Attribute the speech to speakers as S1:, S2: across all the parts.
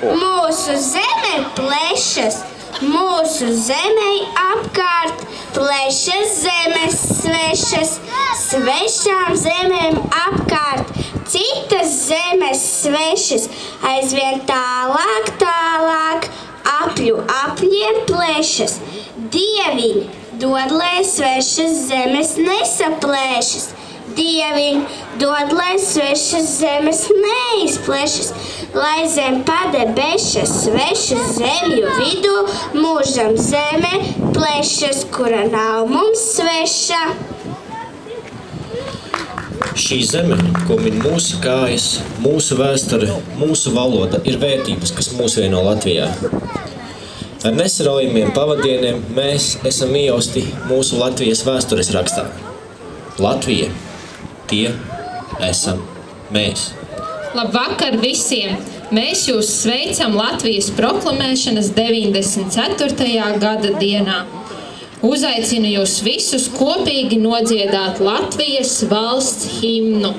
S1: Mūsu zeme plešas, mūsu zemei apkārt plešas zemes svešas, svešām zemēm apkārt citas zemes svešas, aizvien tālāk, tālāk, apļu apļiem plešas. Dieviņ, dod, lai svešas zemes nesaplēšas. Dieviņ, dod, lai svešas zemes neizplešas, lai zem padebešas svešu zemju vidū mūžam zeme plešas, kura nav mums sveša.
S2: Šī zeme, ko min mūsu kājas, mūsu vēsture, mūsu valoda, ir vērtības, kas mūs vieno Latvijā. Ar nesaraujamiem pavadieniem mēs esam iejausti mūsu Latvijas vēstures rakstā. Latvija, tie esam mēs.
S3: Labvakar visiem! Mēs jūs sveicam Latvijas proklamēšanas 94. gada dienā. Uzaicinu jūs visus kopīgi nodziedāt Latvijas valsts himnu.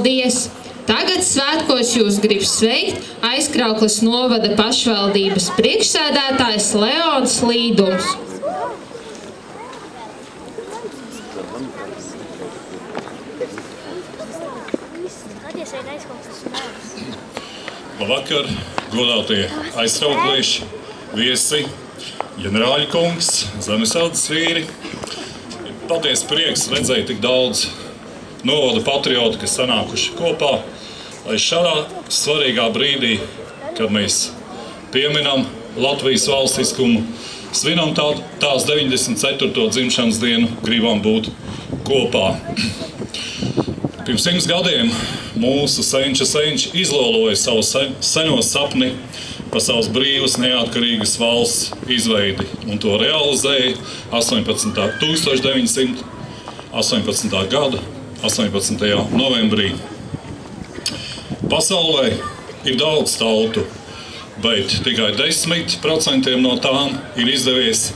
S3: Paldies! Tagad svētkos jūs grib sveikt Aizkraukles novada pašvaldības priekšsēdētājs Leons Līdums.
S4: Labvakar, godātie aizkrauklieši, viesi, ģenerāļa kungs, zemesvaldes vīri. Patiesi prieks redzēt tik daudz novada patriotu, kas sanākuši kopā, lai šādā svarīgā brīdī, kad mēs pieminam Latvijas valstiskumu, svinam tās 94. dzimšanas dienu, gribam būt kopā. Pirms 100 gadiem mūsu senči izloloja savu seno sapni par savas brīvas, neatkarīgas valsts izveidi, un to realizēja 1918. gada 18. novembrī. Pasaulē ir daudz tautu, bet tikai 10% no tām ir izdevies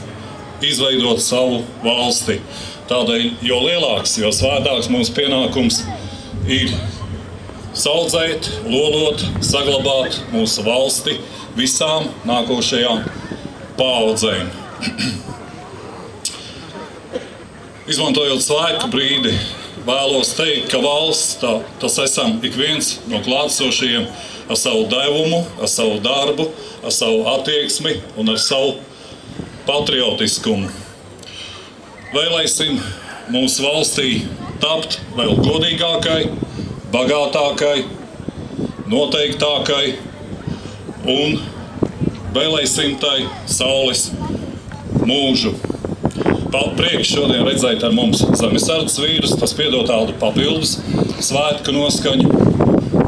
S4: izveidot savu valsti. Tādēļ, jo lielāks, jo svētāks mūsu pienākums ir saudzēt, lolot, saglabāt mūsu valsti visām nākošajām paaudzēm. Izmantojot svētku brīdi, vēlos teikt, ka valsts, tas esam ik viens no klātsošajiem ar savu devumu, ar savu darbu, ar savu attieksmi un ar savu patriotiskumu. Vēlēsim mūsu valstī tapt vēl godīgākai, bagātākai, noteiktākai un vēlēsim tai saules mūžu. Prieks šodien redzēt ar mums zemesardzes vīrus, tas piedod tādu papildus svētku noskaņu,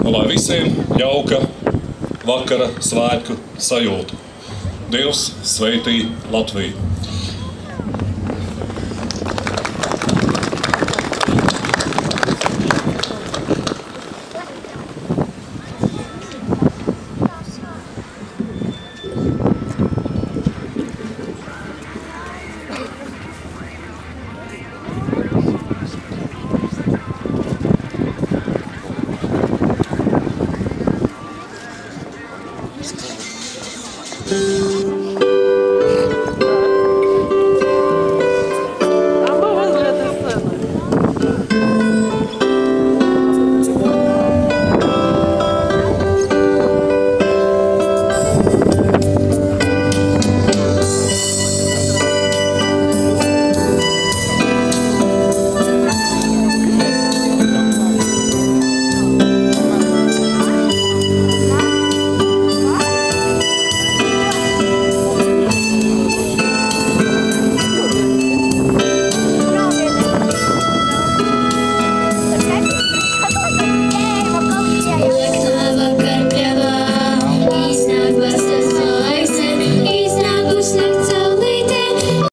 S4: un lai visiem jauka vakara svētku sajūta. Dievs sveitī Latviju!